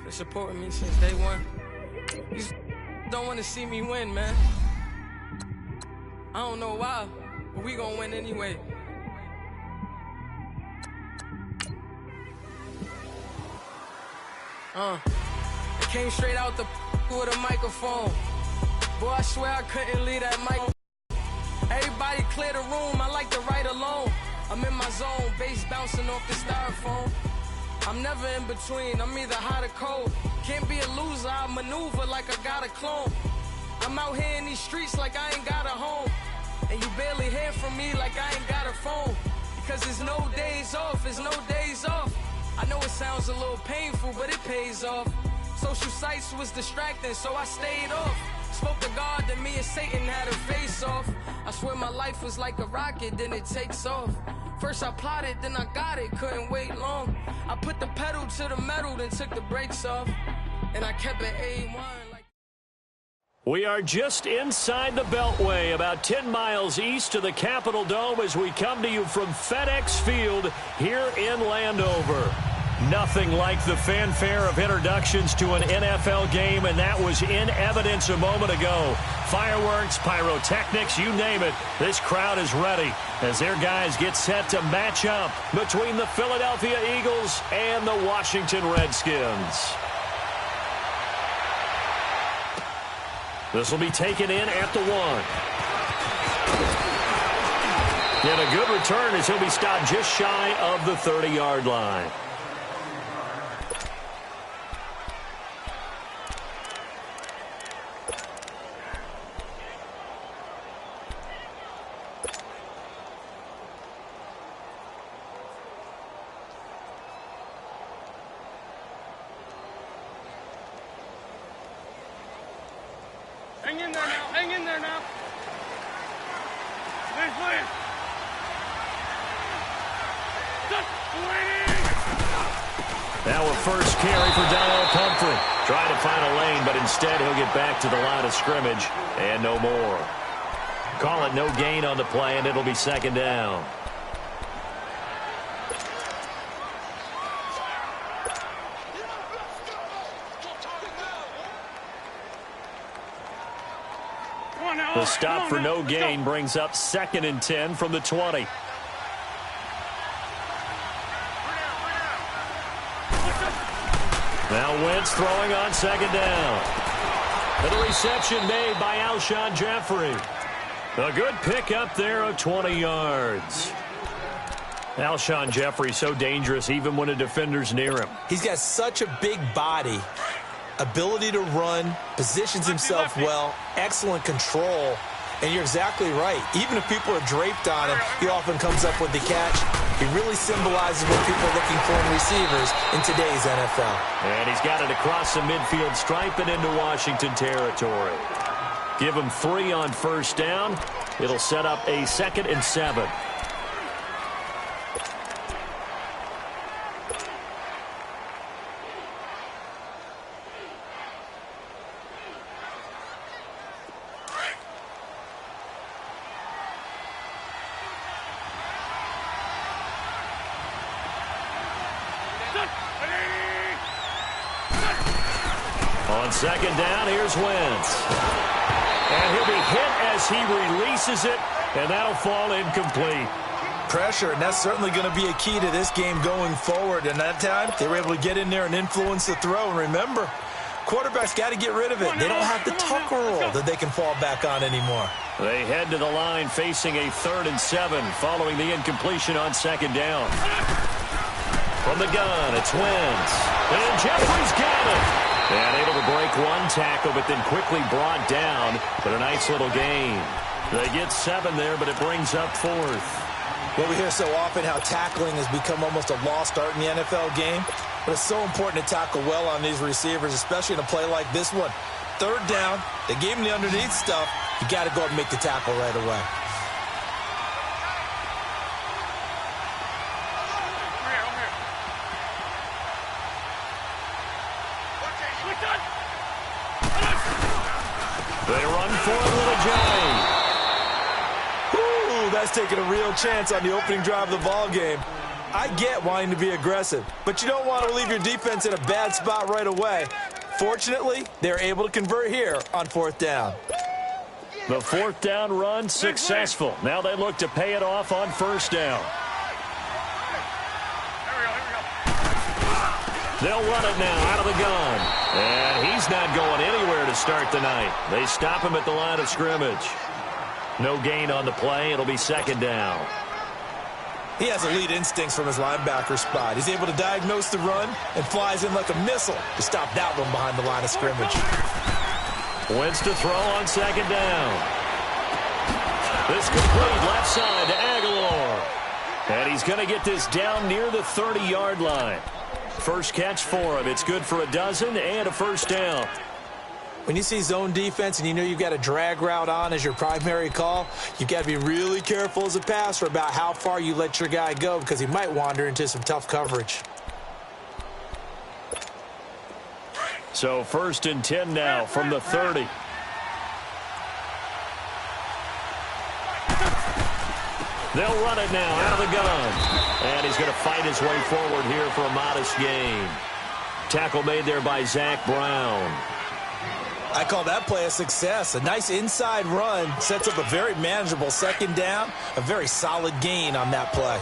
for supporting me since day one. You don't want to see me win, man. I don't know why, but we gonna win anyway. It came straight out the with a microphone. Boy, I swear I couldn't leave that mic. Everybody clear the room, I like to write alone. I'm in my zone, bass bouncing off the styrofoam. I'm never in between, I'm either hot or cold. Can't be a loser, I maneuver like I got a clone. I'm out here in these streets like I ain't got a home. And you barely hear from me like I ain't got a phone. Because there's no days off, there's no days off. I know it sounds a little painful, but it pays off. Social sites was distracting, so I stayed off. Spoke to God that me and Satan had a face off. I swear my life was like a rocket, then it takes off. First I plotted, then I got it, couldn't wait long. I put the pedal to the metal, then took the brakes off. And I kept it A1 like... We are just inside the Beltway, about 10 miles east of the Capitol Dome as we come to you from FedEx Field here in Landover. Nothing like the fanfare of introductions to an NFL game, and that was in evidence a moment ago. Fireworks, pyrotechnics, you name it. This crowd is ready as their guys get set to match up between the Philadelphia Eagles and the Washington Redskins. This will be taken in at the 1. And a good return as he'll be stopped just shy of the 30-yard line. Hang in there now. Hang in there now. Nice play. Now a first carry for Donald Pumphrey. Trying to find a lane, but instead he'll get back to the line of scrimmage and no more. Call it no gain on the play, and it'll be second down. The stop for no gain brings up 2nd and 10 from the 20. Now Wentz throwing on 2nd down. And a reception made by Alshon Jeffrey. A good pickup there of 20 yards. Alshon Jeffrey so dangerous even when a defender's near him. He's got such a big body. Ability to run, positions himself well, excellent control, and you're exactly right. Even if people are draped on him, he often comes up with the catch. He really symbolizes what people are looking for in receivers in today's NFL. And he's got it across the midfield stripe and into Washington territory. Give him 3 on first down. It'll set up a 2nd and 7. On 2nd down, here's Wentz. And he'll be hit as he releases it, and that'll fall incomplete. Pressure, and that's certainly going to be a key to this game going forward. And that time, they were able to get in there and influence the throw. And remember, quarterbacks got to get rid of it. They don't have the tucker roll that they can fall back on anymore. They head to the line facing a 3rd and 7 following the incompletion on 2nd down. From the gun, it's Wentz. And Jeffrey's got it. And able to break one tackle, but then quickly brought down. But a nice little gain. They get 7 there, but it brings up 4th. Well, we hear so often how tackling has become almost a lost art in the NFL game. But it's so important to tackle well on these receivers, especially in a play like this one. 3rd down, they gave him the underneath stuff. You got to go and make the tackle right away. They run for it with a giant. Ooh, that's taking a real chance on the opening drive of the ball game. I get wanting to be aggressive, but you don't want to leave your defense in a bad spot right away. Fortunately, they're able to convert here on 4th down. The 4th down run successful. Now they look to pay it off on 1st down. They'll run it now out of the gun. And he's not going anywhere to start the night. They stop him at the line of scrimmage. No gain on the play. It'll be 2nd down. He has elite instincts from his linebacker spot. He's able to diagnose the run and flies in like a missile to stop that one behind the line of scrimmage. Wentz to throw on 2nd down. This complete left side to Aguilar. And he's going to get this down near the 30-yard line. First catch for him. It's good for a dozen and a 1st down. When you see zone defense and you know you've got a drag route on as your primary call, you've got to be really careful as a passer about how far you let your guy go because he might wander into some tough coverage. So 1st and 10 now from the 30. They'll run it now out of the gun. And he's going to fight his way forward here for a modest gain. Tackle made there by Zach Brown. I call that play a success. A nice inside run sets up a very manageable 2nd down. A very solid gain on that play.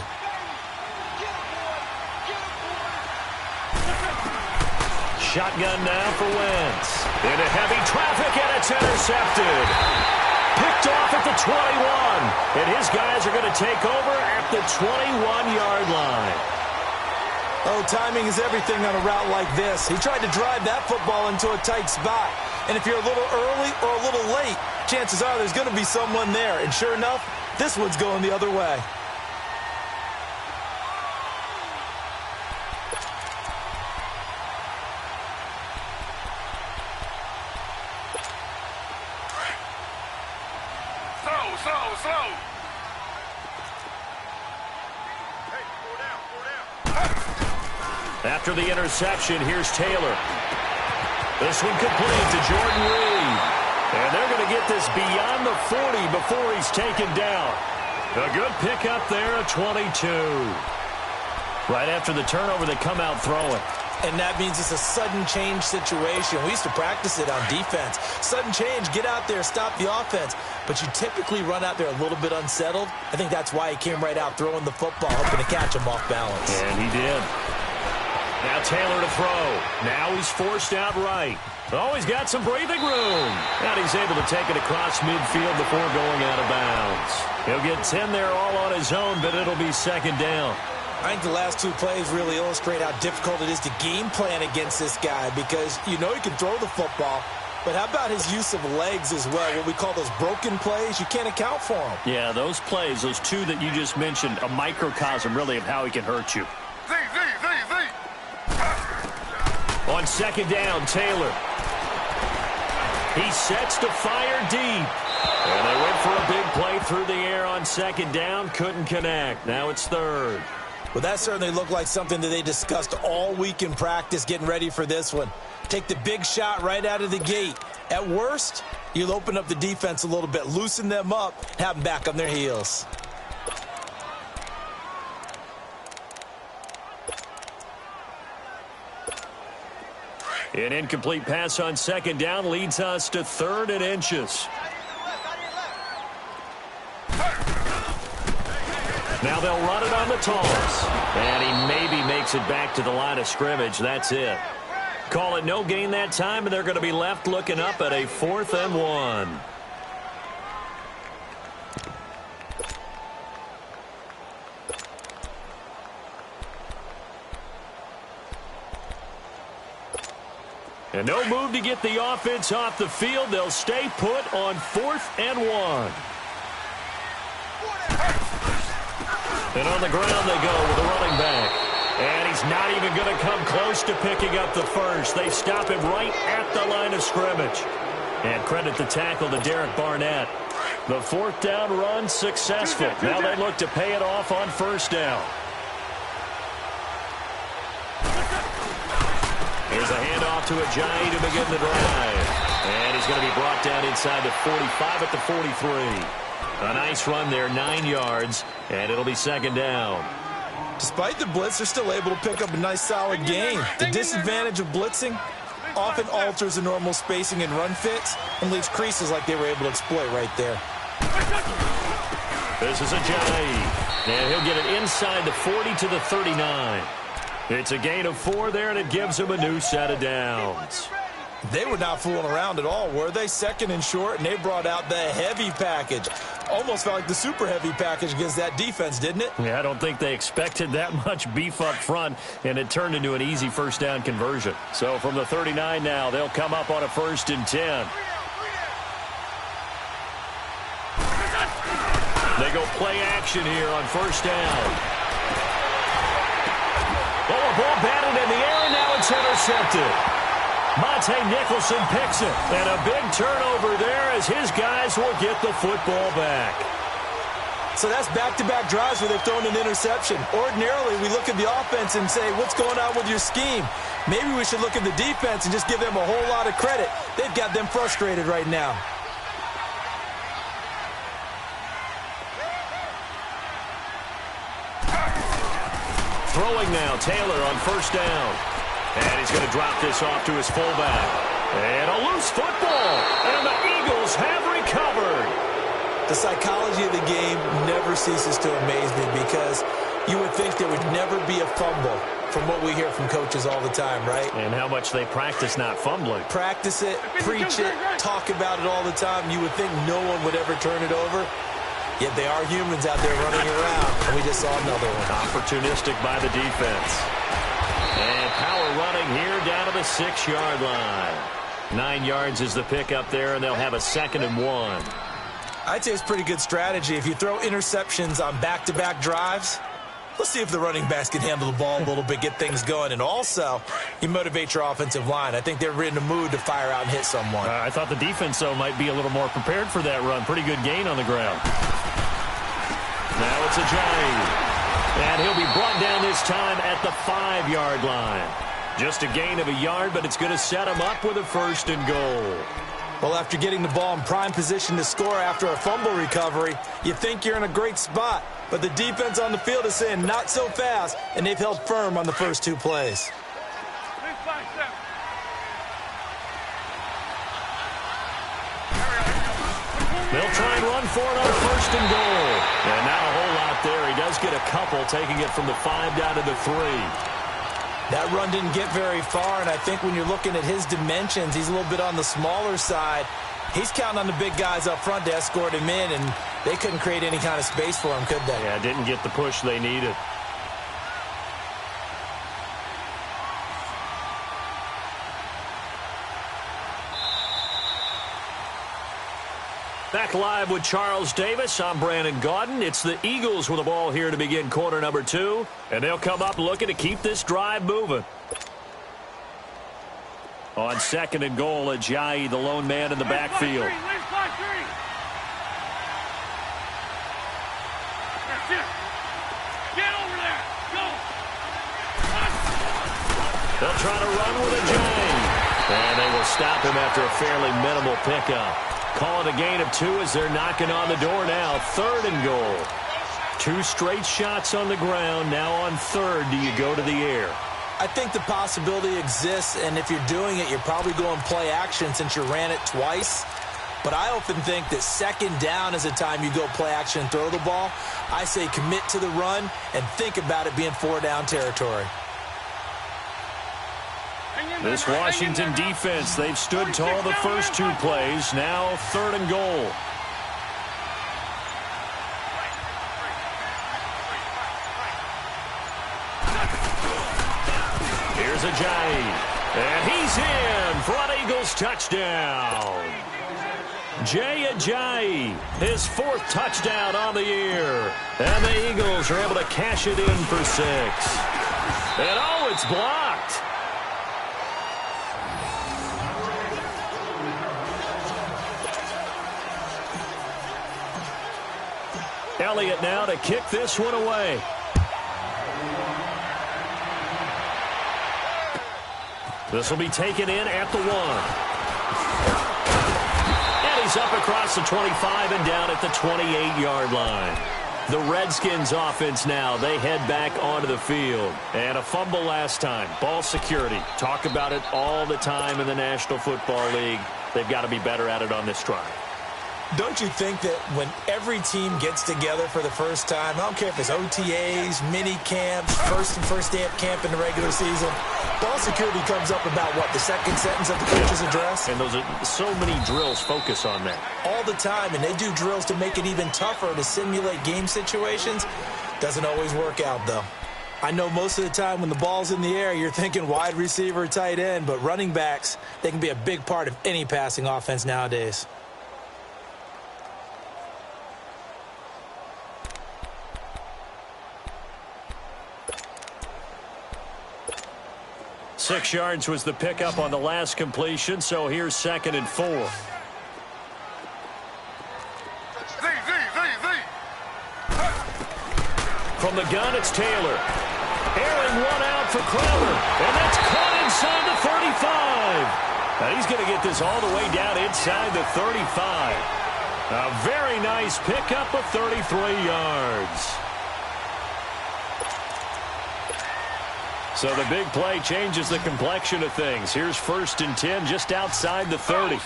Shotgun now for Wentz. Into heavy traffic, and it's intercepted. Picked off at the 21. And his guys are going to take over at the 21-yard line. Oh, timing is everything on a route like this. He tried to drive that football into a tight spot. And if you're a little early or a little late, chances are there's going to be someone there. And sure enough, this one's going the other way. Slow. After the interception, here's Taylor. This one complete to Jordan Reed. And they're going to get this beyond the 40 before he's taken down. A good pickup there, a 22. Right after the turnover, they come out throwing. And that means it's a sudden change situation. We used to practice it on defense. Sudden change, get out there, stop the offense. But you typically run out there a little bit unsettled. I think that's why he came right out throwing the football, hoping to catch him off balance. And he did. Now Taylor to throw. Now he's forced out right. Oh, he's got some breathing room. And he's able to take it across midfield before going out of bounds. He'll get 10 there all on his own, but it'll be 2nd down. I think the last 2 plays really illustrate how difficult it is to game plan against this guy because you know he can throw the football, but how about his use of legs as well? What we call those broken plays, you can't account for them. Yeah, those plays, those 2 that you just mentioned, a microcosm really of how he can hurt you. On 2nd down, Taylor. He sets to fire deep. And they went for a big play through the air on 2nd down. Couldn't connect. Now it's 3rd. Well, that certainly looked like something that they discussed all week in practice getting ready for this one. Take the big shot right out of the gate. At worst, you'll open up the defense a little bit, loosen them up, have them back on their heels. An incomplete pass on 2nd down leads us to 3rd and inches. Now they'll run it on the toss. And he maybe makes it back to the line of scrimmage. That's it. Call it no gain that time, and they're going to be left looking up at a 4th and 1. And no move to get the offense off the field. They'll stay put on 4th and 1. And on the ground they go with a running back. And he's not even going to come close to picking up the first. They stop him right at the line of scrimmage. And credit the tackle to Derek Barnett. The 4th down run successful. Now they look to pay it off on 1st down. Here's a handoff to Ajayi to begin the drive. And he's going to be brought down inside the 45 at the 43. A nice run there, 9 yards, and it'll be 2nd down. Despite the blitz, they're still able to pick up a nice, solid gain. The disadvantage of blitzing often alters the normal spacing and run fits and leaves creases like they were able to exploit right there. This is Ajayi, and he'll get it inside the 40 to the 39. It's a gain of 4 there, and it gives him a new set of downs. They were not fooling around at all, were they? Second and short, and they brought out the heavy package. Almost felt like the super heavy package against that defense, didn't it? Yeah, I don't think they expected that much beef up front, and it turned into an easy first down conversion. So from the 39 now, they'll come up on a 1st and 10. They go play action here on 1st down. Oh, a ball batted in the air, and now it's intercepted. Monte Nicholson picks it, and a big turnover there as his guys will get the football back. So that's back-to-back drives where they've thrown an interception. Ordinarily, we look at the offense and say, what's going on with your scheme? Maybe we should look at the defense and just give them a whole lot of credit. They've got them frustrated right now. Throwing now, Taylor on 1st down. And he's going to drop this off to his fullback. And a loose football. And the Eagles have recovered. The psychology of the game never ceases to amaze me because you would think there would never be a fumble from what we hear from coaches all the time, right? And how much they practice not fumbling. Practice it, preach it, talk about it all the time. You would think no one would ever turn it over. Yet they are humans out there running around, and we just saw another one. Opportunistic by the defense. And power running here down to the 6-yard line. 9 yards is the pick up there, and they'll have a 2nd and 1. I'd say it's pretty good strategy. If you throw interceptions on back-to-back drives, let's see if the running backs can handle the ball a little bit, get things going. And also, you motivate your offensive line. I think they're in the mood to fire out and hit someone. I thought the defense, though, might be a little more prepared for that run. Pretty good gain on the ground. Now it's Ajayi. And he'll be brought down this time at the 5-yard line. Just a gain of a yard, but it's going to set him up with a 1st and goal. Well, after getting the ball in prime position to score after a fumble recovery, you think you're in a great spot. But the defense on the field is saying not so fast, and they've held firm on the first 2 plays. They'll try and run for it on a 1st and goal. And not a whole lot there. He does get a couple, taking it from the 5 down to the 3. That run didn't get very far, and I think when you're looking at his dimensions, he's a little bit on the smaller side. He's counting on the big guys up front to escort him in, and they couldn't create any kind of space for him, could they? Yeah, didn't get the push they needed. Back live with Charles Davis. I'm Brandon Gaudin. It's the Eagles with the ball here to begin quarter number 2. And they'll come up looking to keep this drive moving. On 2nd and goal, Ajayi, the lone man in the backfield. Get over there. Go. They'll try to run with Ajayi. And they will stop him after a fairly minimal pickup. Call it a gain of 2 as they're knocking on the door now. 3rd and goal. 2 straight shots on the ground. Now on 3rd, do you go to the air? I think the possibility exists, and if you're doing it, you're probably going play action since you ran it twice. But I often think that 2nd down is the time you go play action and throw the ball. I say commit to the run and think about it being 4-down territory. This Washington defense, they've stood tall the first 2 plays. Now 3rd and goal. Here's Ajayi. And he's in for an Eagles touchdown. Jay Ajayi, his 4th touchdown on the year. And the Eagles are able to cash it in for 6. And oh, it's blocked. Elliott now to kick this one away. This will be taken in at the 1. And he's up across the 25 and down at the 28-yard line. The Redskins offense now, they head back onto the field. And a fumble last time. Ball security. Talk about it all the time in the National Football League. They've got to be better at it on this drive. Don't you think that when every team gets together for the first time, I don't care if it's OTAs, mini camps, first day of camp in the regular season, ball security comes up about, what, the second sentence of the coach's address? And those are so many drills focus on that. All the time, and they do drills to make it even tougher to simulate game situations. Doesn't always work out, though. I know most of the time when the ball's in the air, you're thinking wide receiver, tight end, but running backs, they can be a big part of any passing offense nowadays. Six yards was the pickup on the last completion, so here's 2nd and 4. From the gun, it's Taylor. Airing one out for Crowder, and that's caught inside the 35. Now he's going to get this all the way down inside the 35. A very nice pickup of 33 yards. So the big play changes the complexion of things. Here's 1st and 10 just outside the 30.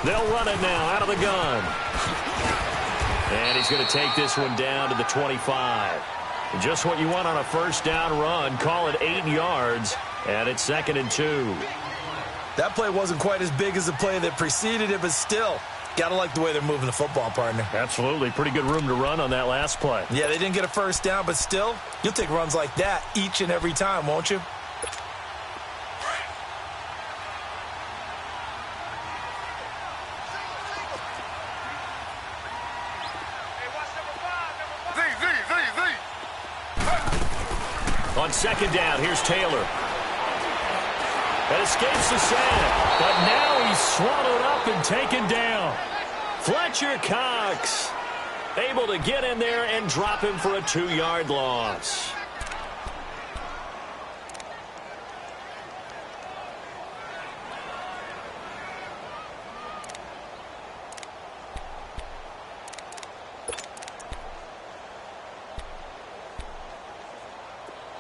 They'll run it now out of the gun. And he's going to take this one down to the 25. Just what you want on a first down run. Call it 8 yards, and it's 2nd and 2. That play wasn't quite as big as the play that preceded it, but still, got to like the way they're moving the football, partner. Absolutely. Pretty good room to run on that last play. Yeah, they didn't get a first down, but still, you'll take runs like that each and every time, won't you? On 2nd down, here's Taylor. That escapes the sack, but now he's swallowed up and taken down. Fletcher Cox able to get in there and drop him for a 2-yard loss.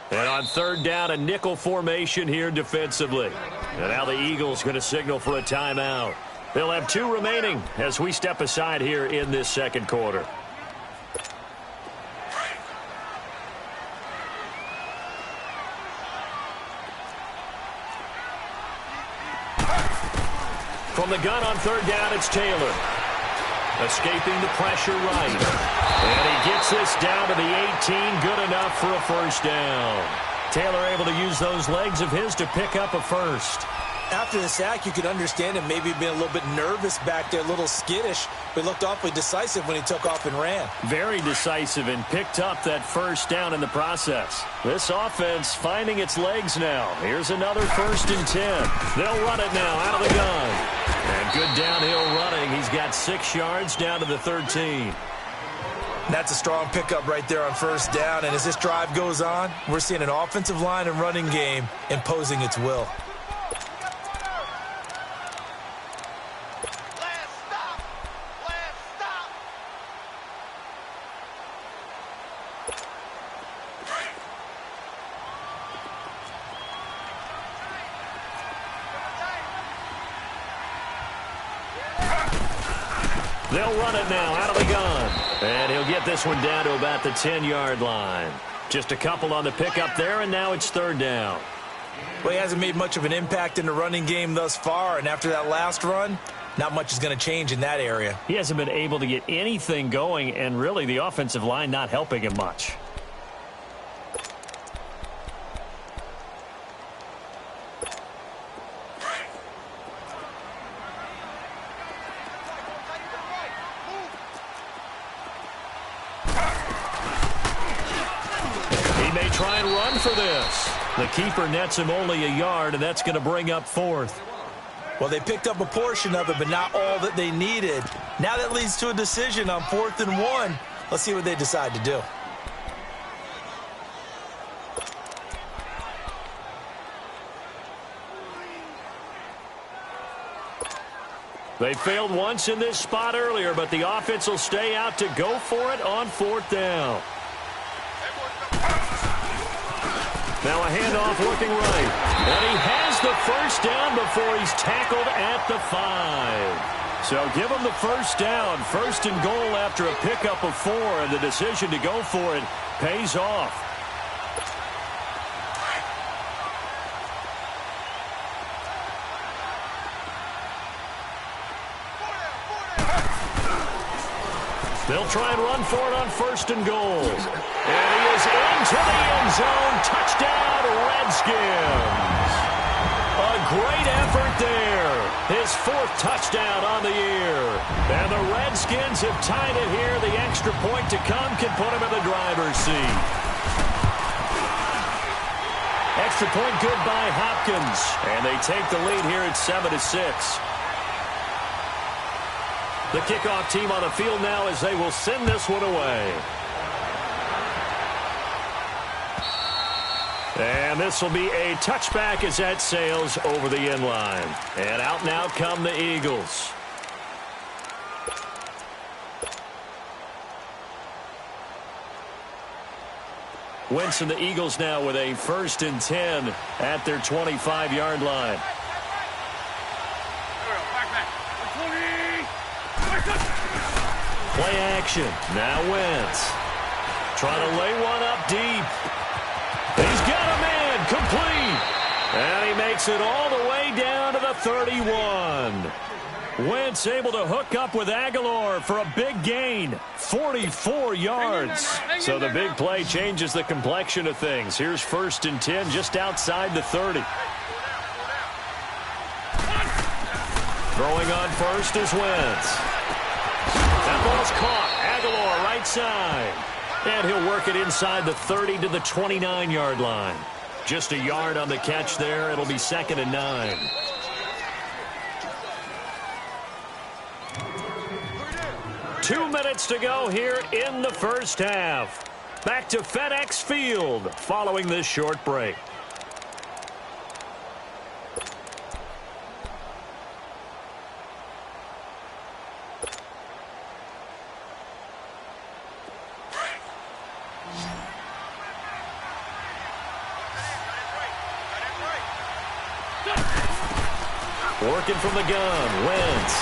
And on 3rd down, a nickel formation here defensively. And now the Eagles going to signal for a timeout. They'll have 2 remaining as we step aside here in this 2nd quarter. From the gun on 3rd down, it's Taylor. Escaping the pressure right. And he gets this down to the 18, good enough for a first down. Taylor able to use those legs of his to pick up a first. After the sack, you could understand him maybe being a little bit nervous back there, a little skittish, but looked awfully decisive when he took off and ran. Very decisive and picked up that first down in the process. This offense finding its legs now. Here's another 1st and 10. They'll run it now out of the gun. And good downhill running. He's got 6 yards down to the 13. That's a strong pickup right there on 1st down, and as this drive goes on, we're seeing an offensive line and running game imposing its will. They'll run it now out of the gun. And he'll get this one down to about the 10-yard line. Just a couple on the pickup there, and now it's 3rd down. Well, he hasn't made much of an impact in the running game thus far, and after that last run, not much is going to change in that area. He hasn't been able to get anything going, and really the offensive line not helping him much. Try and run for this. The keeper nets him only a yard, and that's going to bring up 4th. Well, they picked up a portion of it, but not all that they needed. Now that leads to a decision on 4th and 1. Let's see what they decide to do. They failed once in this spot earlier, but the offense will stay out to go for it on 4th down. Now a handoff looking right. And he has the first down before he's tackled at the 5. So give him the first down. 1st and goal after a pickup of 4, and the decision to go for it pays off. They'll try and run for it on 1st and goal. And he is into the end zone. Touchdown, Redskins. A great effort there. His 4th touchdown on the year. And the Redskins have tied it here. The extra point to come can put him in the driver's seat. Extra point good by Hopkins. And they take the lead here at 7-6. The kickoff team on the field now as they will send this one away. And this will be a touchback as that sails over the end line. And out now come the Eagles. Wentz and the Eagles now with a 1st and 10 at their 25-yard line. Play action. Now Wentz. Trying to lay one up deep. He's got a man. Complete. And he makes it all the way down to the 31. Wentz able to hook up with Aguilar for a big gain. 44 yards. So the big play changes the complexion of things. Here's 1st and 10 just outside the 30. Throwing on 1st is Wentz. That ball's caught. Aguilar right side. And he'll work it inside the 30 to the 29-yard line. Just a yard on the catch there. It'll be 2nd and 9. Two minutes to go here in the first half. Back to FedEx Field following this short break. Working from the gun, Wentz.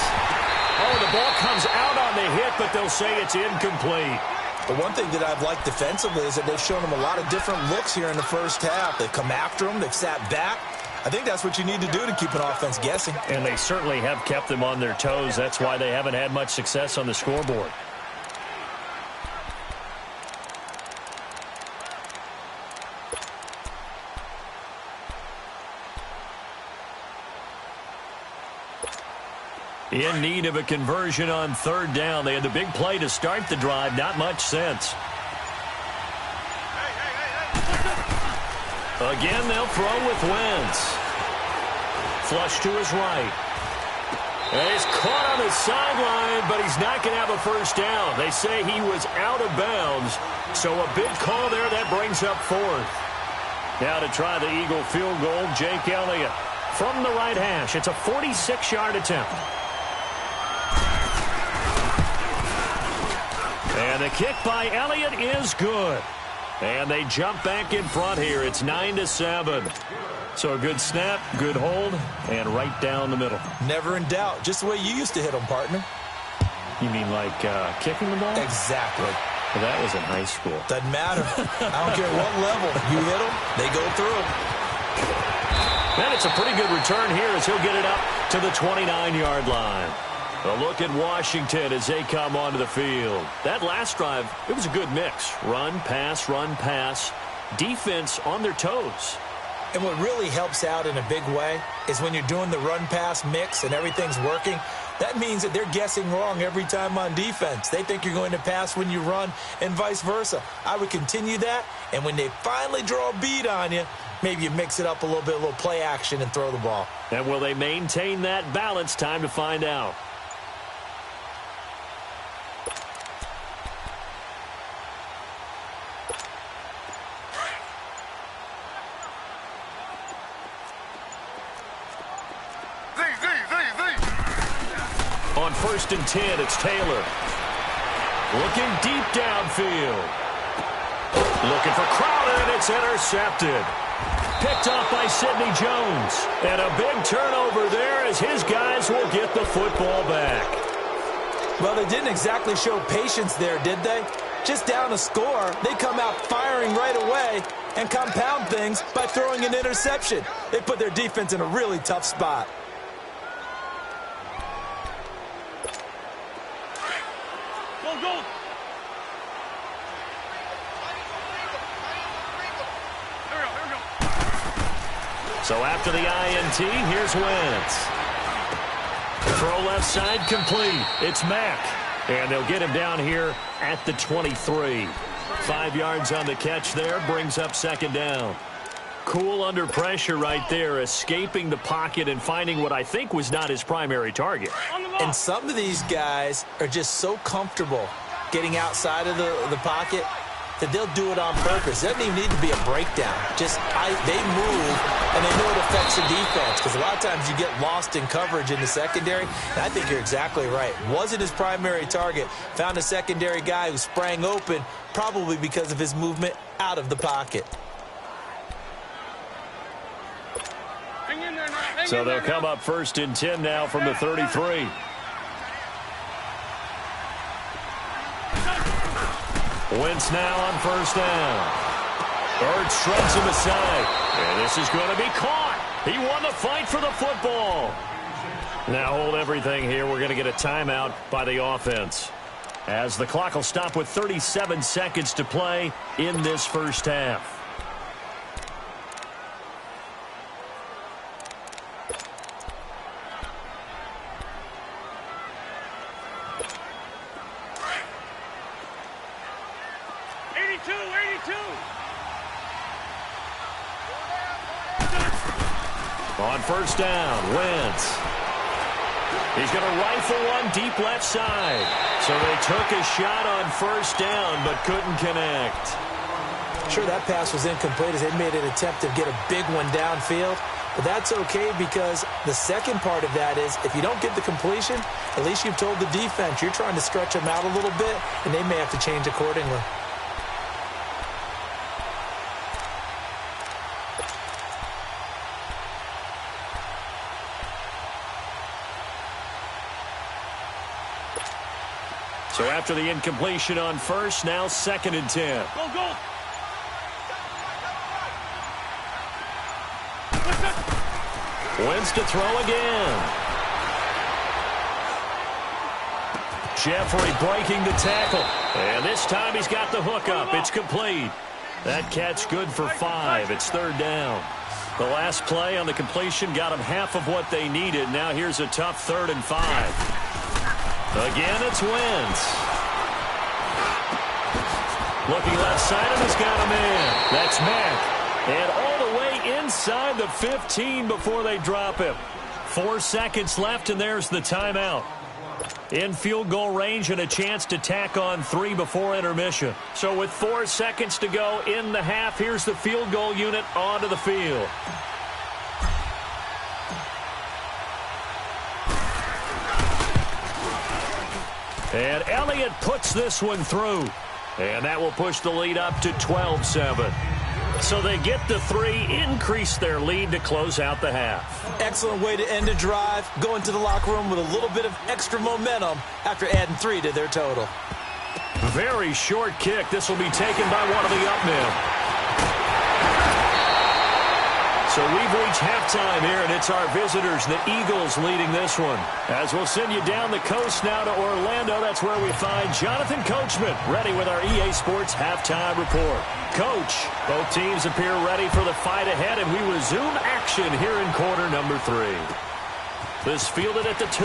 Oh, the ball comes out on the hit, but they'll say it's incomplete. The one thing that I've liked defensively is that they've shown them a lot of different looks here in the first half. They've come after them. They've sat back. I think that's what you need to do to keep an offense guessing. And they certainly have kept them on their toes. That's why they haven't had much success on the scoreboard. In need of a conversion on 3rd down. They had the big play to start the drive. Not much sense. Again, they'll throw with Wentz. Flush to his right. And he's caught on the sideline, but he's not going to have a first down. They say he was out of bounds. So a big call there. That brings up 4th. Now to try the Eagle field goal, Jake Elliott from the right hash. It's a 46-yard attempt. And the kick by Elliott is good. And they jump back in front here. It's 9-7. So a good snap, good hold, and right down the middle. Never in doubt. Just the way you used to hit them, partner. You mean like kicking the ball? Exactly. Well, that was in high school. Doesn't matter. I don't care what level. You hit them, they go through. And it's a pretty good return here as he'll get it up to the 29-yard line. A look at Washington as they come onto the field. That last drive, it was a good mix. Run, pass, defense on their toes. And what really helps out in a big way is when you're doing the run-pass mix and everything's working, that means that they're guessing wrong every time on defense. They think you're going to pass when you run and vice versa. I would continue that, and when they finally draw a bead on you, maybe you mix it up a little play action and throw the ball. And will they maintain that balance? Time to find out. On 1st and 10, it's Taylor. Looking deep downfield. Looking for Crowder, and it's intercepted. Picked off by Sidney Jones. And a big turnover there as his guys will get the football back. Well, they didn't exactly show patience there, did they? Just down a score, they come out firing right away and compound things by throwing an interception. They put their defense in a really tough spot. Go, go. Here we go. So after the INT, here's Wentz. Throw left side complete. It's Mack. And they'll get him down here at the 23. 5 yards on the catch there, brings up 2nd down. Cool under pressure right there, escaping the pocket and finding what I think was not his primary target. And some of these guys are just so comfortable getting outside of the pocket that they'll do it on purpose. It doesn't even need to be a breakdown. Just they move, and they know it affects the defense because a lot of times you get lost in coverage in the secondary. And I think you're exactly right. Wasn't his primary target. Found a secondary guy who sprang open, probably because of his movement out of the pocket. Hang in there now. So they'll come up 1st and 10 now from the 33. Wentz now on 1st down. Ertz shrugs him aside. And this is going to be caught. He won the fight for the football. Now hold everything here. We're going to get a timeout by the offense, as the clock will stop with 37 seconds to play in this first half. On 1st down, Wentz. He's going to rifle one deep left side. So they took a shot on 1st down but couldn't connect. Sure, that pass was incomplete as they made an attempt to get a big one downfield. But that's okay because the second part of that is if you don't get the completion, at least you've told the defense you're trying to stretch them out a little bit, and they may have to change accordingly. So after the incompletion on 1st, now 2nd and 10. Go, go. Wentz to throw again. Jeffrey breaking the tackle. And this time he's got the hook up. It's complete. That catch good for 5. It's 3rd down. The last play on the completion got them half of what they needed. Now here's a tough 3rd and 5. Again, it's Wentz. Looking left side, and he's got a man. That's Mack. And all the way inside the 15 before they drop him. 4 seconds left, and there's the timeout. In field goal range and a chance to tack on 3 before intermission. So with 4 seconds to go in the half, here's the field goal unit onto the field. And Elliott puts this one through. And that will push the lead up to 12-7. So they get the 3, increase their lead to close out the half. Excellent way to end a drive. Go into the locker room with a little bit of extra momentum after adding 3 to their total. Very short kick. This will be taken by one of the up men. So we've reached halftime here, and it's our visitors, the Eagles, leading this one. As we'll send you down the coast now to Orlando, that's where we find Jonathan Coachman, ready with our EA Sports Halftime Report. Coach, both teams appear ready for the fight ahead, and we resume action here in quarter number 3. This fielded at the 2.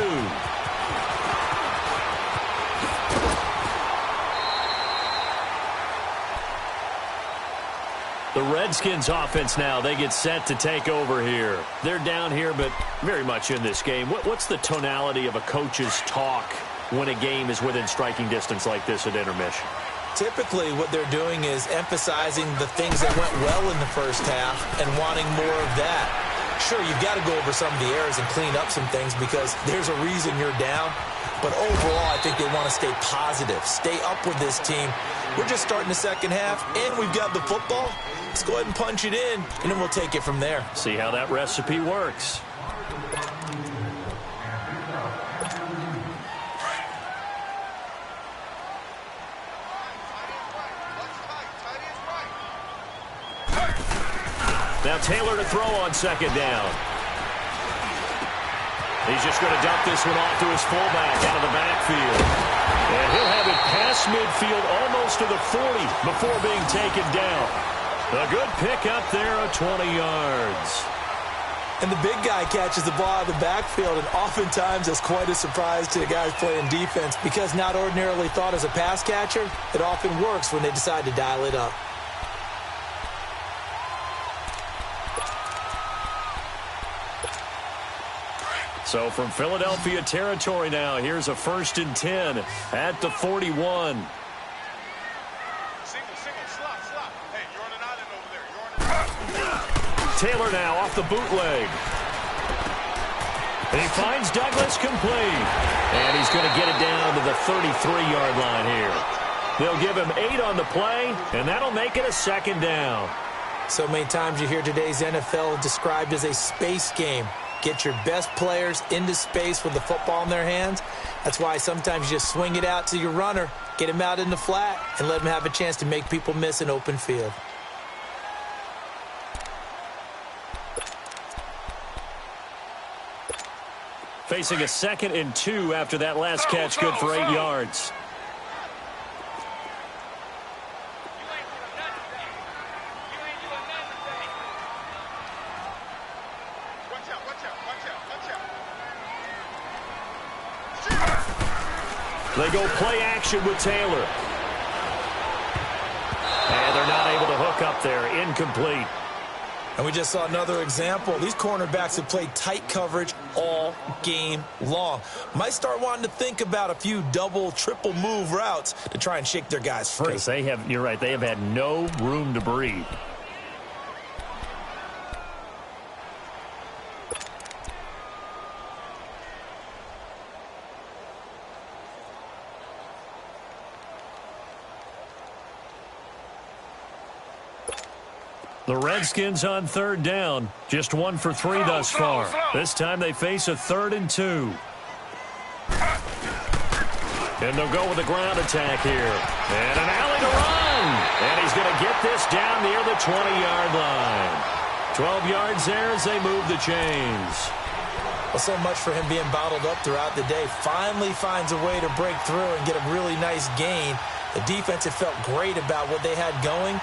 The Redskins offense now, they get set to take over here. They're down here, but very much in this game. What's the tonality of a coach's talk when a game is within striking distance like this at intermission? Typically, what they're doing is emphasizing the things that went well in the first half and wanting more of that. Sure, you've got to go over some of the errors and clean up some things because there's a reason you're down. But overall, I think they want to stay positive, stay up with this team. We're just starting the second half, and we've got the football. Let's go ahead and punch it in, and then we'll take it from there. See how that recipe works. Now Taylor to throw on second down. He's just going to dump this one off to his fullback out of the backfield. And he'll have it past midfield almost to the 40 before being taken down. A good pick up there of 20 yards. And the big guy catches the ball out of the backfield, and oftentimes that's quite a surprise to the guys playing defense because not ordinarily thought as a pass catcher, it often works when they decide to dial it up. So from Philadelphia territory now, here's a 1st and 10 at the 41. Single, slot. Hey, you're on an island over there. You're on an island. Taylor now off the bootleg. He finds Douglas complete. And he's going to get it down to the 33-yard line here. They'll give him 8 on the play, and that'll make it a 2nd down. So many times you hear today's NFL described as a space game. Get your best players into space with the football in their hands. That's why sometimes you just swing it out to your runner, get him out in the flat, and let him have a chance to make people miss an open field. Facing a 2nd and 2 after that last catch, good for 8 yards. They go play action with Taylor. And they're not able to hook up there. Incomplete. And we just saw another example. These cornerbacks have played tight coverage all game long. Might start wanting to think about a few double, triple move routes to try and shake their guys free. Because they have, you're right, they have had no room to breathe. The Redskins on 3rd down. Just 1 for 3 thus far. This time they face a 3rd and 2. And they'll go with a ground attack here. And an alley to run. And he's going to get this down near the 20-yard line. 12 yards there as they move the chains. Well, so much for him being bottled up throughout the day. Finally finds a way to break through and get a really nice gain. The defense had felt great about what they had going.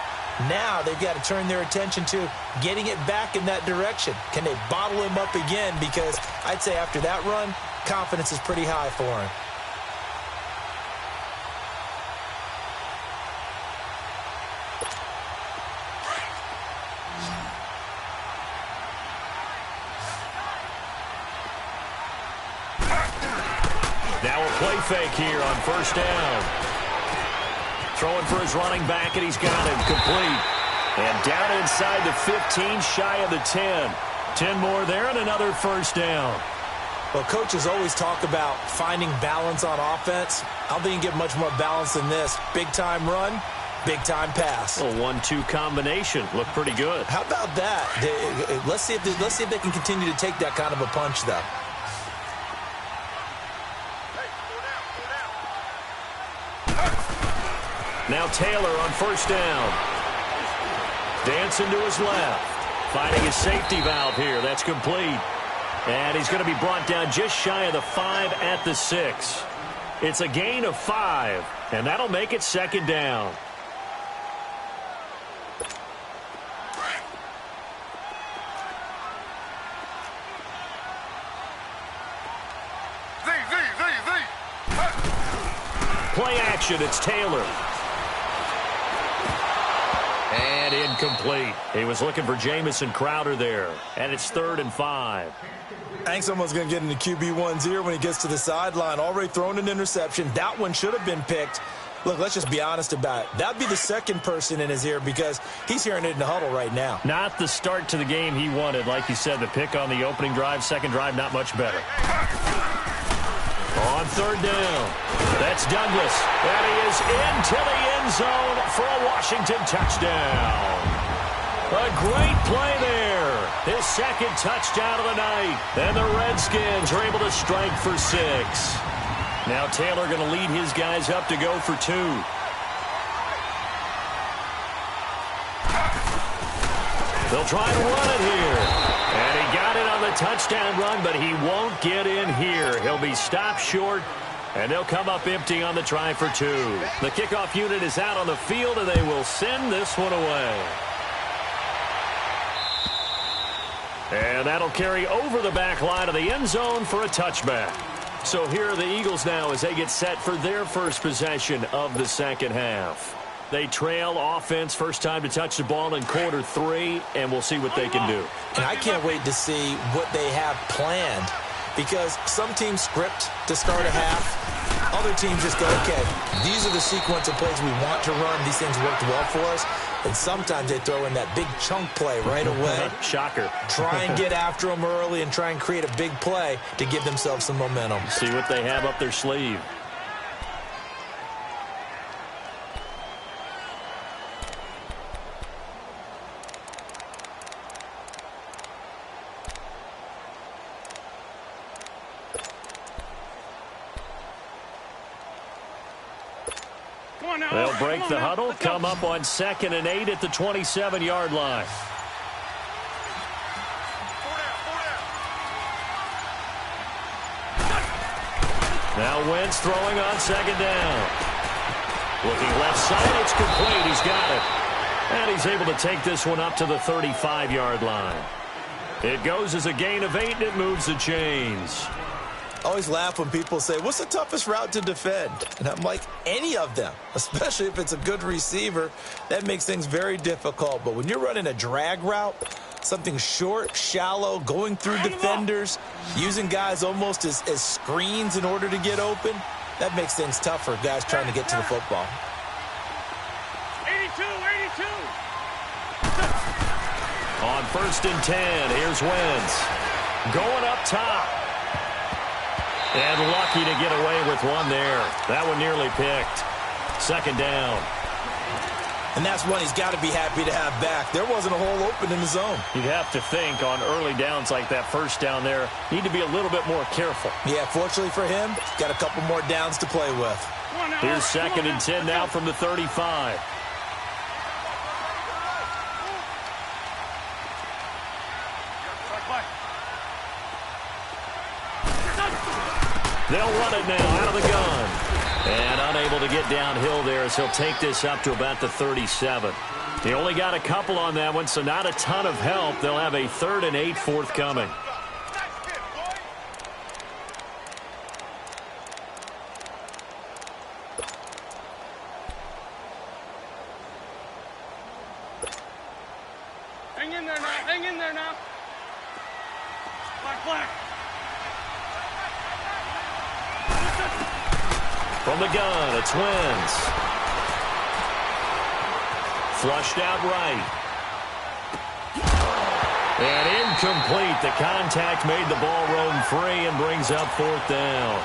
Now they've got to turn their attention to getting it back in that direction. Can they bottle him up again? Because I'd say after that run, confidence is pretty high for him. Now a play fake here on 1st down. Throwing for his running back, and he's got him complete. And down inside the 15, shy of the 10. 10 more there and another 1st down. Well, coaches always talk about finding balance on offense. I don't think you can get much more balance than this. Big-time run, big-time pass. A 1-2 combination. Looked pretty good. How about that? Let's see if they can continue to take that kind of a punch, though. Now Taylor on 1st down. Dancing to his left. Finding his safety valve here. That's complete. And he's going to be brought down just shy of the 5 at the 6. It's a gain of 5. And that'll make it 2nd down. Play action. It's Taylor. And incomplete. He was looking for Jamison Crowder there. And it's 3rd and 5. I think someone's going to get into QB1's ear when he gets to the sideline. Already thrown an interception. That one should have been picked. Look, let's just be honest about it. That would be the second person in his ear because he's hearing it in the huddle right now. Not the start to the game he wanted. Like you said, the pick on the opening drive, second drive, not much better. On third down, that's Douglas. And he is into the end zone for a Washington touchdown. A great play there. His second touchdown of the night. And the Redskins are able to strike for 6. Now Taylor going to lead his guys up to go for 2. They'll try and run it here. And he got it on the touchdown run, but he won't get in here. He'll be stopped short, and they'll come up empty on the try for 2. The kickoff unit is out on the field, and they will send this one away. And that'll carry over the back line of the end zone for a touchback. So here are the Eagles now as they get set for their first possession of the second half. They trail offense first time to touch the ball in quarter 3, and we'll see what they can do. And I can't wait to see what they have planned, because some teams script to start a half. Other teams just go, okay, these are the sequence of plays we want to run. These things worked well for us. And sometimes they throw in that big chunk play right away. Shocker. Try and get after them early and try and create a big play to give themselves some momentum. See what they have up their sleeve. They'll break the huddle, come up on 2nd and 8 at the 27-yard line. Now Wentz throwing on 2nd down. Looking left side, it's complete. He's got it. And he's able to take this one up to the 35-yard line. It goes as a gain of 8, and it moves the chains. I always laugh when people say, what's the toughest route to defend? And I'm like, any of them, especially if it's a good receiver. That makes things very difficult. But when you're running a drag route, something short, shallow, going through defenders, using guys almost as screens in order to get open, that makes things tough for guys trying to get to the football. 82. On 1st and 10, here's Wentz. Going up top. And lucky to get away with one there. That one nearly picked. 2nd down. And that's one he's got to be happy to have back. There wasn't a hole open in the zone. You'd have to think on early downs like that first down there, need to be a little bit more careful. Yeah, fortunately for him, got a couple more downs to play with. Here's 2nd and 10 now from the 35. They'll run it now out of the gun. And unable to get downhill there as he'll take this up to about the 37. He only got a couple on that one, so not a ton of help. They'll have a 3rd and 8 forthcoming. Hang in there now. Black. From the gun, it's Wentz. Flushed out right. And incomplete. The contact made the ball roam free and brings up 4th down.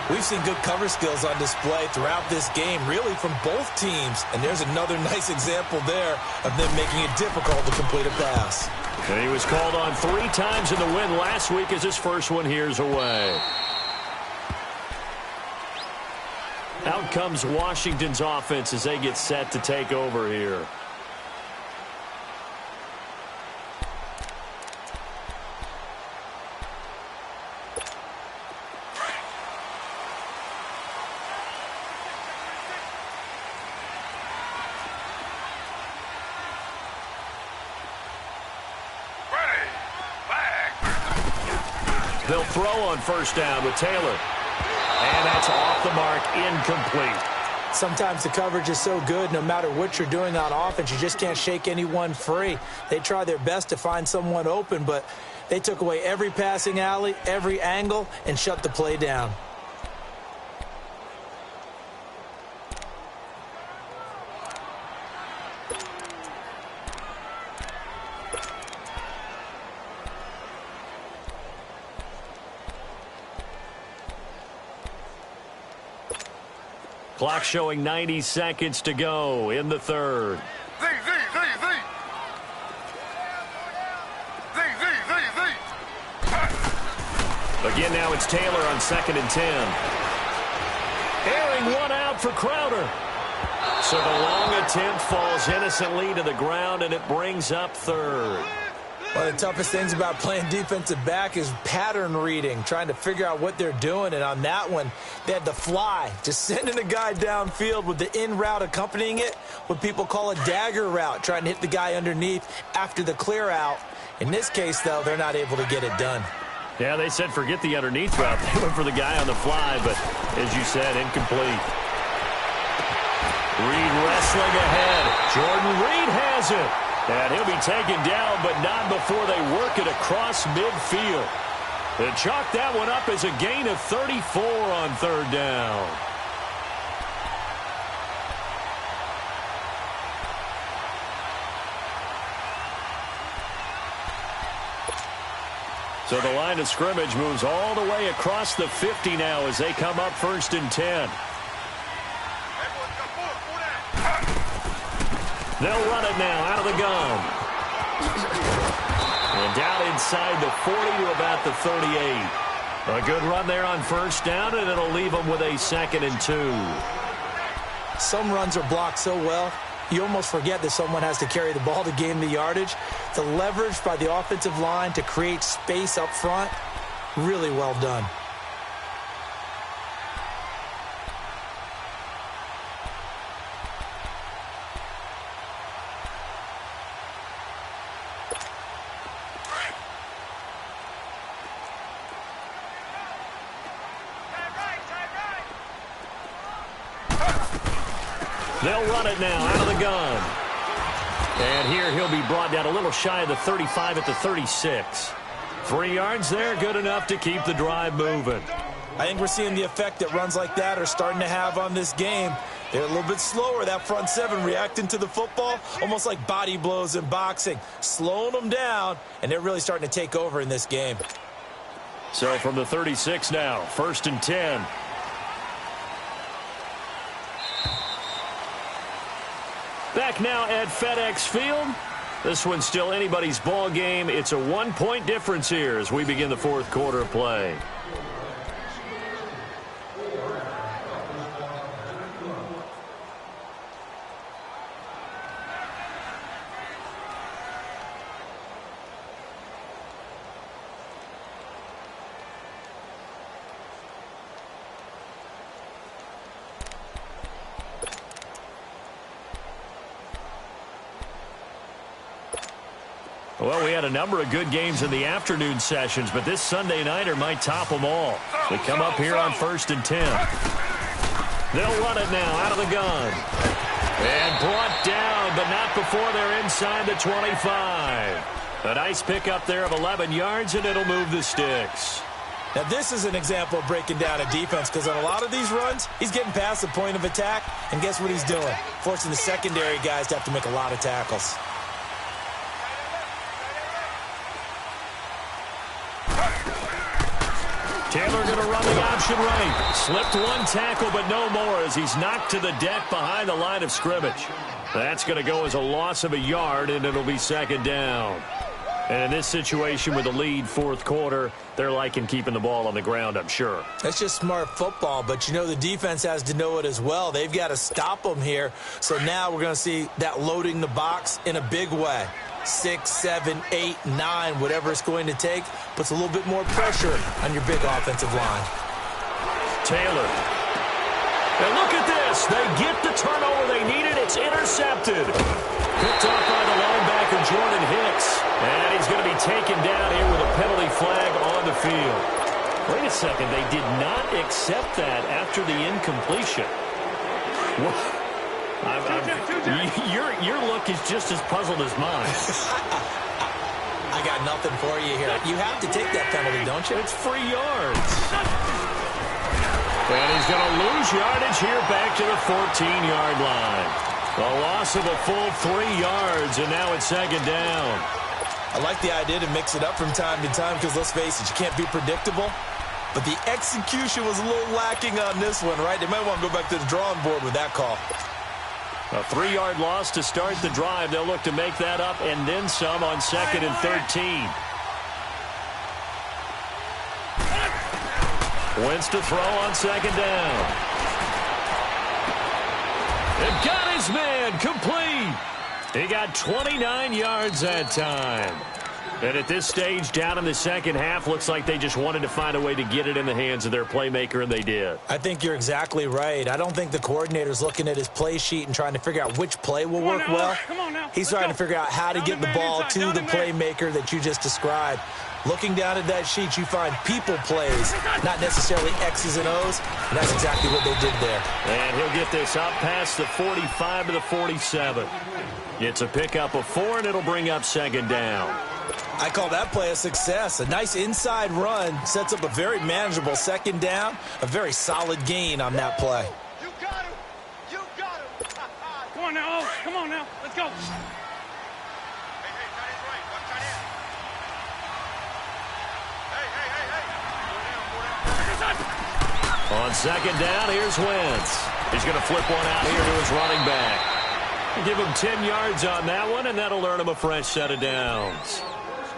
We've seen good cover skills on display throughout this game, really from both teams. And there's another nice example there of them making it difficult to complete a pass. And he was called on 3 times in the win last week as his first one here's away. Out comes Washington's offense as they get set to take over here. They'll throw on 1st down with Taylor. And that's off the mark, incomplete. Sometimes the coverage is so good, no matter what you're doing on offense, you just can't shake anyone free. They try their best to find someone open, but they took away every passing alley, every angle, and shut the play down. Clock showing 90 seconds to go in the third. Again, now it's Taylor on 2nd and 10. Airing one out for Crowder. So the long attempt falls innocently to the ground, and it brings up third. One of the toughest things about playing defensive back is pattern reading, trying to figure out what they're doing. And on that one, they had the fly, just sending a guy downfield with the in route accompanying it, what people call a dagger route, trying to hit the guy underneath after the clear out. In this case, though, they're not able to get it done. Yeah, they said forget the underneath route. They went for the guy on the fly, but as you said, incomplete. Reed wrestling ahead. Jordan Reed has it. And he'll be taken down, but not before they work it across midfield. They chalk that one up as a gain of 34 on 3rd down. So the line of scrimmage moves all the way across the 50 now as they come up 1st and 10. They'll run it now out of the gun. And down inside the 40 to about the 38. A good run there on 1st down, and it'll leave them with a 2nd and 2. Some runs are blocked so well, you almost forget that someone has to carry the ball to gain the yardage. The leverage by the offensive line to create space up front, really well done. They'll run it now out of the gun. And here he'll be brought down a little shy of the 35 at the 36. 3 yards there, good enough to keep the drive moving. I think we're seeing the effect that runs like that are starting to have on this game. They're a little bit slower, that front 7 reacting to the football, almost like body blows in boxing, slowing them down, and they're really starting to take over in this game. So from the 36 now, 1st and 10. Back now at FedEx Field. This one's still anybody's ball game. It's a 1-point difference here as we begin the 4th quarter of play. Well, we had a number of good games in the afternoon sessions, but this Sunday nighter might top them all. We come up here on 1st and 10. They'll run it now out of the gun. And brought down, but not before they're inside the 25. A nice pickup there of 11 yards, and it'll move the sticks. Now, this is an example of breaking down a defense because on a lot of these runs, he's getting past the point of attack, and guess what he's doing? Forcing the secondary guys to have to make a lot of tackles. Taylor going to run the option right. Slipped one tackle, but no more as he's knocked to the deck behind the line of scrimmage. That's going to go as a loss of a yard, and it'll be 2nd down. And in this situation with the lead 4th quarter, they're liking keeping the ball on the ground, I'm sure. That's just smart football, but you know the defense has to know it as well. They've got to stop them here. So now we're going to see that loading the box in a big way. 6, 7, 8, 9, whatever it's going to take, puts a little bit more pressure on your big offensive line. Taylor. And look at this. They get the turnover they needed. It's intercepted. Picked off by the linebacker, Jordan Hicks. And he's going to be taken down here with a penalty flag on the field. Wait a second. They did not accept that after the incompletion. What? Your look is just as puzzled as mine. I got nothing for you here. You have to take that penalty, don't you? It's free yards. And he's going to lose yardage here back to the 14-yard line. A loss of a full 3 yards, and now it's 2nd down. I like the idea to mix it up from time to time because, let's face it, you can't be predictable. but the execution was a little lacking on this one, right? They might want to go back to the drawing board with that call. A 3-yard loss to start the drive. They'll look to make that up and then some on 2nd and 13. Wentz to throw on 2nd down. And got his man complete. He got 29 yards that time. And at this stage, down in the second half, looks like they just wanted to find a way to get it in the hands of their playmaker, and they did. I think you're exactly right. I don't think the coordinator's looking at his play sheet and trying to figure out which play will work well. He's trying to figure out how to get the ball to the playmaker that you just described. Looking down at that sheet, you find people plays, not necessarily X's and O's, and that's exactly what they did there. And he'll get this up past the 45 to the 47. It's a pickup of 4, and it'll bring up 2nd down. I call that play a success. A nice inside run sets up a very manageable 2nd down, a very solid gain on that play. You got him. You got him. Come on now. Oh, come on now. Let's go. Hey, tight end's right. One tight end. Hey. On 2nd down, here's Wentz. He's going to flip one out here to his running back. Give him 10 yards on that one, and that'll earn him a fresh set of downs.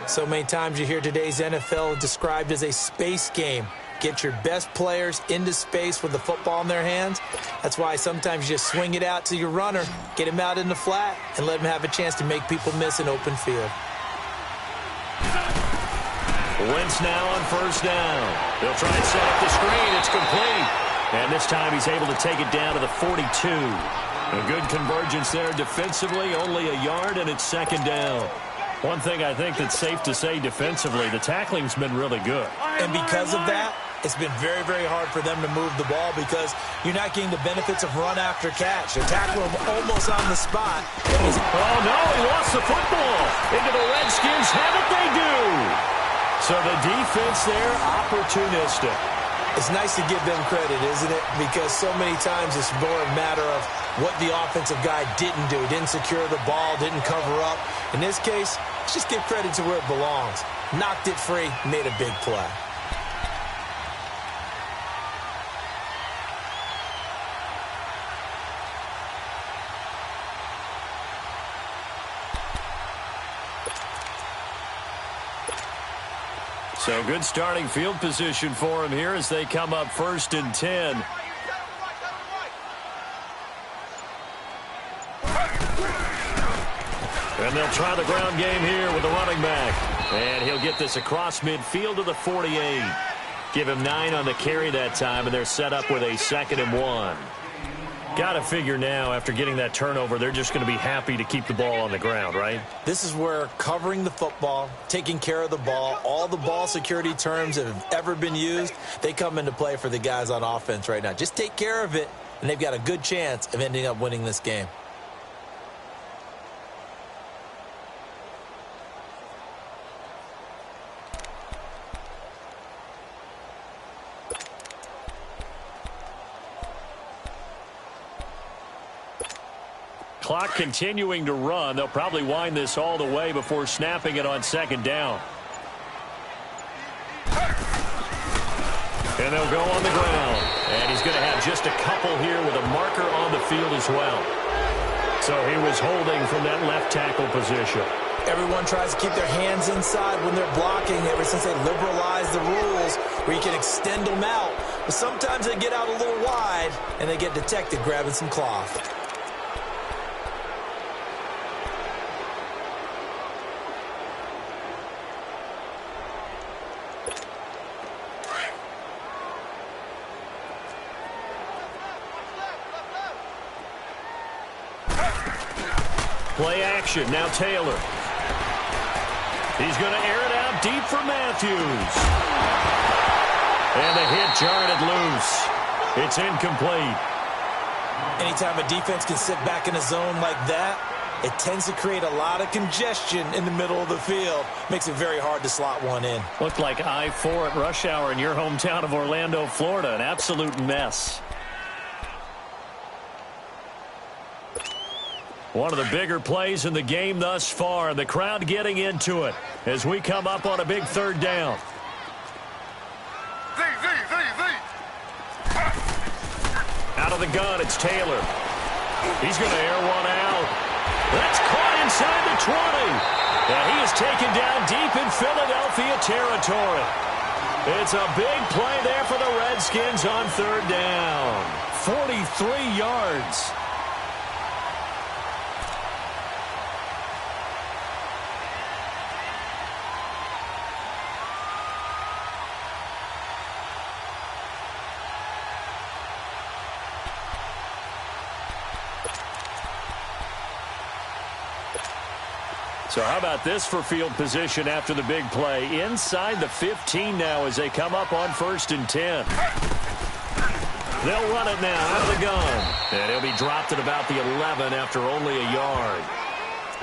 So many times you hear today's NFL described as a space game. Get your best players into space with the football in their hands. That's why sometimes you just swing it out to your runner, get him out in the flat, and let him have a chance to make people miss an open field. Wentz now on 1st down. They'll try and set up the screen. It's complete. And this time he's able to take it down to the 42. A good convergence there defensively, only a yard, and it's 2nd down. One thing I think that's safe to say defensively, the tackling's been really good. And because of that, it's been very, very hard for them to move the ball because you're not getting the benefits of run after catch. They tackle him almost on the spot. Oh, no, he lost the football. Into the Redskins. Have it they do. So the defense there, opportunistic. It's nice to give them credit, isn't it? Because so many times it's more a matter of what the offensive guy didn't do. Didn't secure the ball, didn't cover up. In this case, let's just give credit to where it belongs. Knocked it free, made a big play. So good starting field position for him here as they come up 1st and 10. And they'll try the ground game here with the running back. And he'll get this across midfield to the 48. Give him 9 on the carry that time, and they're set up with a 2nd and 1. Got to figure now, after getting that turnover, they're just going to be happy to keep the ball on the ground, right? This is where covering the football, taking care of the ball, all the ball security terms that have ever been used, they come into play for the guys on offense right now. Just take care of it, and they've got a good chance of ending up winning this game. Clock continuing to run. They'll probably wind this all the way before snapping it on 2nd down. And they'll go on the ground. And he's going to have just a couple here with a marker on the field as well. So he was holding from that left tackle position. Everyone tries to keep their hands inside when they're blocking ever since they liberalized the rules where you can extend them out. But sometimes they get out a little wide and they get detected grabbing some cloth. Play action. Now Taylor. He's going to air it out deep for Matthews. And the hit jarred it loose. It's incomplete. Anytime a defense can sit back in a zone like that, it tends to create a lot of congestion in the middle of the field. Makes it very hard to slot one in. Looked like I-4 at rush hour in your hometown of Orlando, Florida. An absolute mess. One of the bigger plays in the game thus far. The crowd getting into it as we come up on a big 3rd down. Z. of the gun, it's Taylor. He's going to air one out. That's caught inside the 20. And he is taken down deep in Philadelphia territory. It's a big play there for the Redskins on third down. 43 yards. So how about this for field position after the big play? Inside the 15 now as they come up on 1st and 10. They'll run it now out of the gun. And he'll be dropped at about the 11 after only a yard.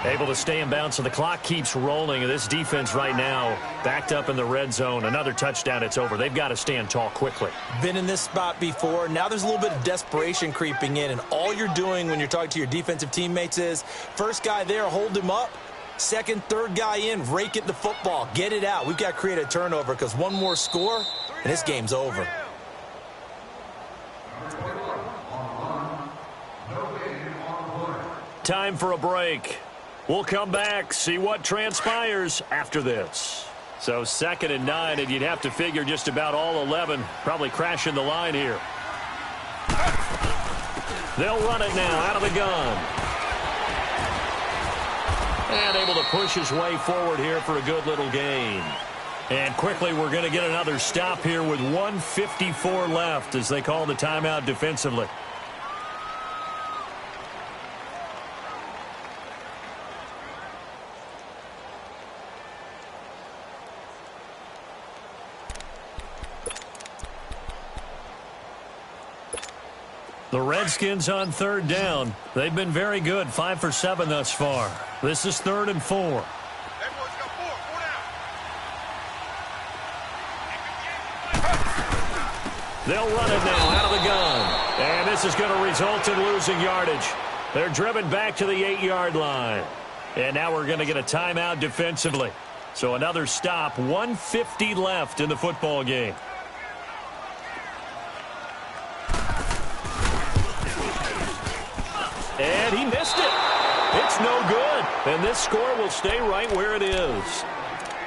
Able to stay in bounds, so the clock keeps rolling. And this defense right now backed up in the red zone. Another touchdown, it's over. They've got to stand tall quickly. Been in this spot before. Now there's a little bit of desperation creeping in. And all you're doing when you're talking to your defensive teammates is, first guy there, hold him up. Second, third guy in, rake it the football. Get it out. We've got to create a turnover because one more score, and this game's over. Time for a break. We'll come back, see what transpires after this. So 2nd and 9, and you'd have to figure just about all 11 probably crashing the line here. They'll run it now out of the gun. And able to push his way forward here for a good little gain. And quickly we're going to get another stop here with 1:54 left as they call the timeout defensively. The Redskins on third down. They've been very good, 5 for 7 thus far. This is 3rd and 4. Everyone's got 4 down. They'll run it now out of the gun. And this is going to result in losing yardage. They're driven back to the 8-yard line. And now we're going to get a timeout defensively. So another stop, 1:50 left in the football game. And he missed it. It's no good. And this score will stay right where it is.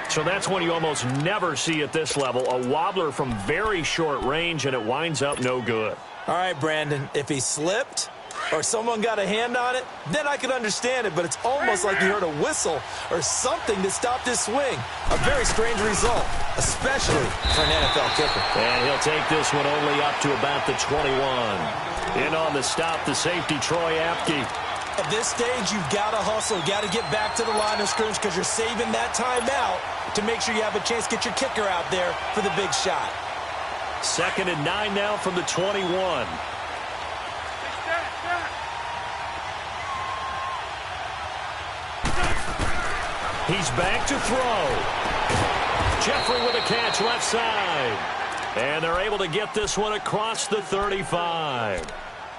So that's one you almost never see at this level. A wobbler from very short range, and it winds up no good. All right, Brandon, if he slipped or someone got a hand on it, then I could understand it, but it's almost like you heard a whistle or something that stopped his swing. A very strange result, especially for an NFL kicker. And he'll take this one only up to about the 21. In on the stop, the safety, Troy Apke. At this stage, you've got to hustle, got to get back to the line of scrimmage because you're saving that timeout to make sure you have a chance to get your kicker out there for the big shot. 2nd and 9 now from the 21. He's back to throw. Jeffrey with a catch left side. And they're able to get this one across the 35.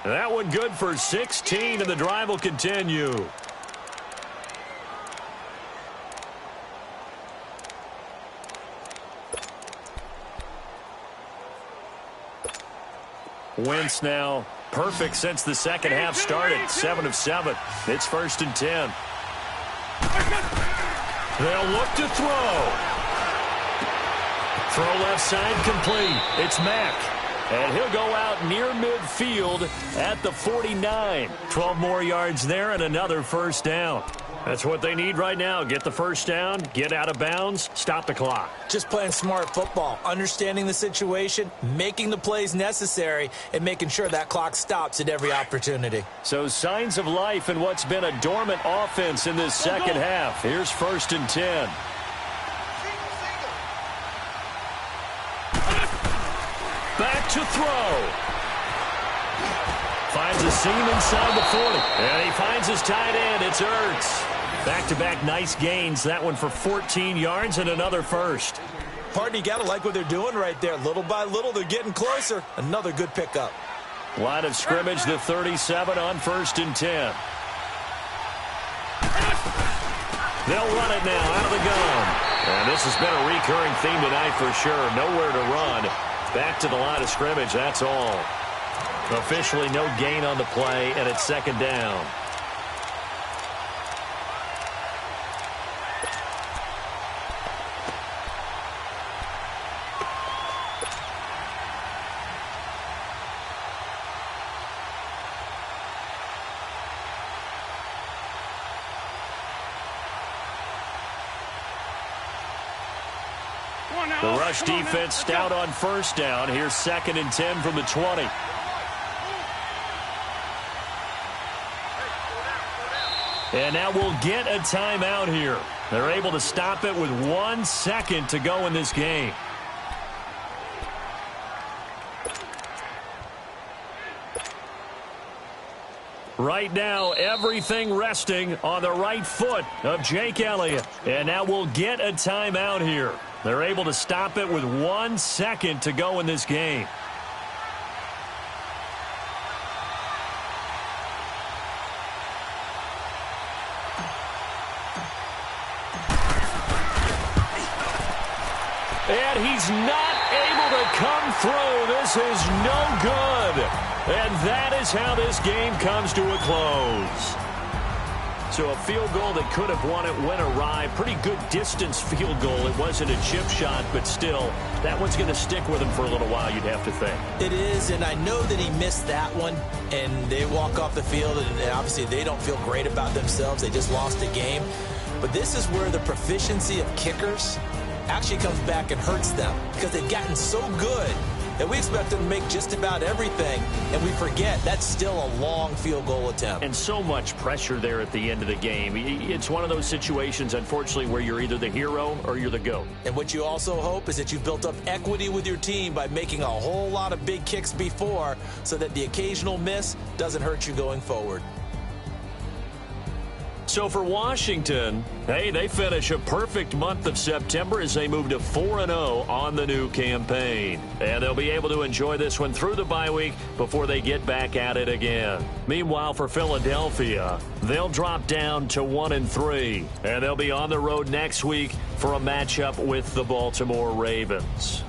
That one good for 16, and the drive will continue. Wentz now perfect since the second half started. 7 of 7. It's 1st and 10. They'll look to throw. Throw left side complete. It's Mack. And he'll go out near midfield at the 49. 12 more yards there and another first down. That's what they need right now. Get the first down, get out of bounds, stop the clock. Just playing smart football, understanding the situation, making the plays necessary, and making sure that clock stops at every opportunity. So signs of life in what's been a dormant offense in this second half. Here's 1st and 10. Back to throw. Finds a seam inside the 40. And he finds his tight end. It's Ertz. Back-to-back nice gains. That one for 14 yards and another first. Partner, you got to like what they're doing right there. Little by little, they're getting closer. Another good pickup. Line of scrimmage, the 37 on 1st and 10. They'll run it now out of the gun. And this has been a recurring theme tonight for sure. Nowhere to run. Back to the line of scrimmage, that's all. Officially no gain on the play, and it's second down. The rush defense stout on first down. Here's 2nd and 10 from the 20. And now we'll get a timeout here. They're able to stop it with 1 second to go in this game. Right now, everything resting on the right foot of Jake Elliott. And now we'll get a timeout here. They're able to stop it with 1 second to go in this game. And he's not able to come through. This is no good. And that is how this game comes to a close. So a field goal that could have won it went awry. Pretty good distance field goal. It wasn't a chip shot, but still, that one's going to stick with him for a little while, you'd have to think. It is, and I know that he missed that one, and they walk off the field, and obviously they don't feel great about themselves. They just lost a game. But this is where the proficiency of kickers actually comes back and hurts them, because they've gotten so good that we expect them to make just about everything, and we forget that's still a long field goal attempt. And so much pressure there at the end of the game. It's one of those situations, unfortunately, where you're either the hero or you're the GOAT. And what you also hope is that you've built up equity with your team by making a whole lot of big kicks before, so that the occasional miss doesn't hurt you going forward. So for Washington, hey, they finish a perfect month of September as they move to 4-0 on the new campaign. And they'll be able to enjoy this one through the bye week before they get back at it again. Meanwhile, for Philadelphia, they'll drop down to 1-3. And they'll be on the road next week for a matchup with the Baltimore Ravens.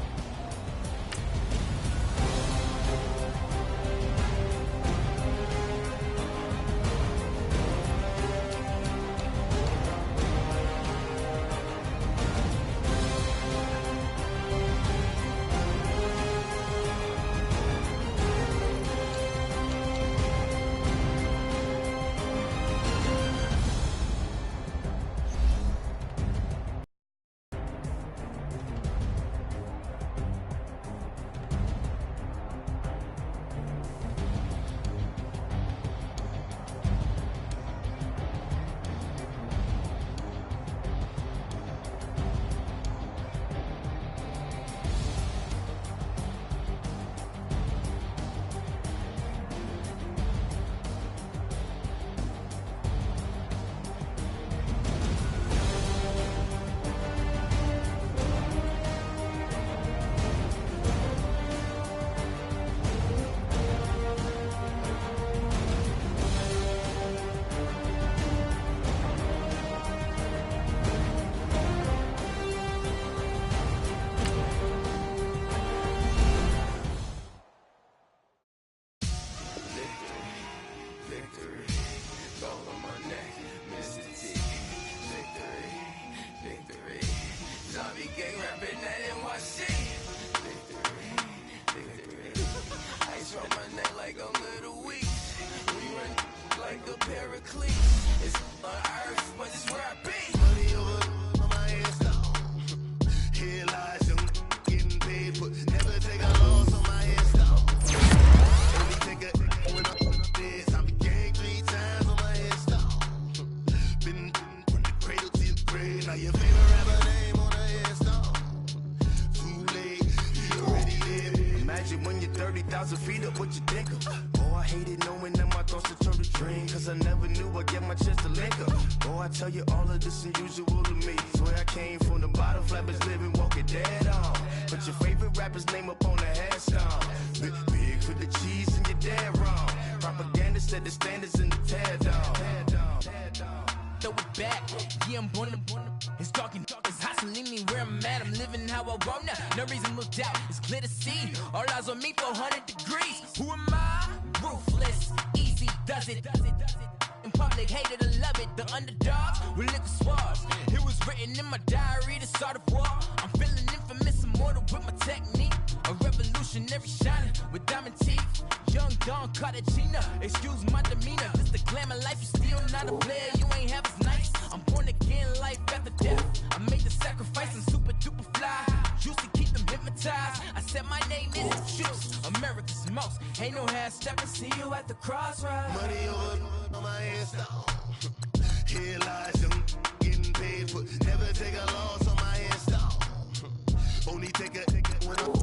It's talking, it's hustling me where I'm at. I'm living how I want now. No reason look out, it's clear to see. All eyes on me, 400 degrees. Who am I? ruthless, easy does it. In public, hated or love it, the underdogs with liquor swabs. It was written in my diary to start a war. I'm feeling infamous, immortal with my technique. A revolutionary shining with diamond teeth. Young Don Cartagena, excuse my demeanor. This the glamour life, you still not a player, you ain't half as nice. I'm born again, life after death. I made the sacrifice and super duper fly. Used to keep them hypnotized. I said my name is Juice, America's most. Ain't no half stepping, see you at the crossroads. Money over on my install. Here lies them getting paid for. Never take a loss on my install. Only take a when I'm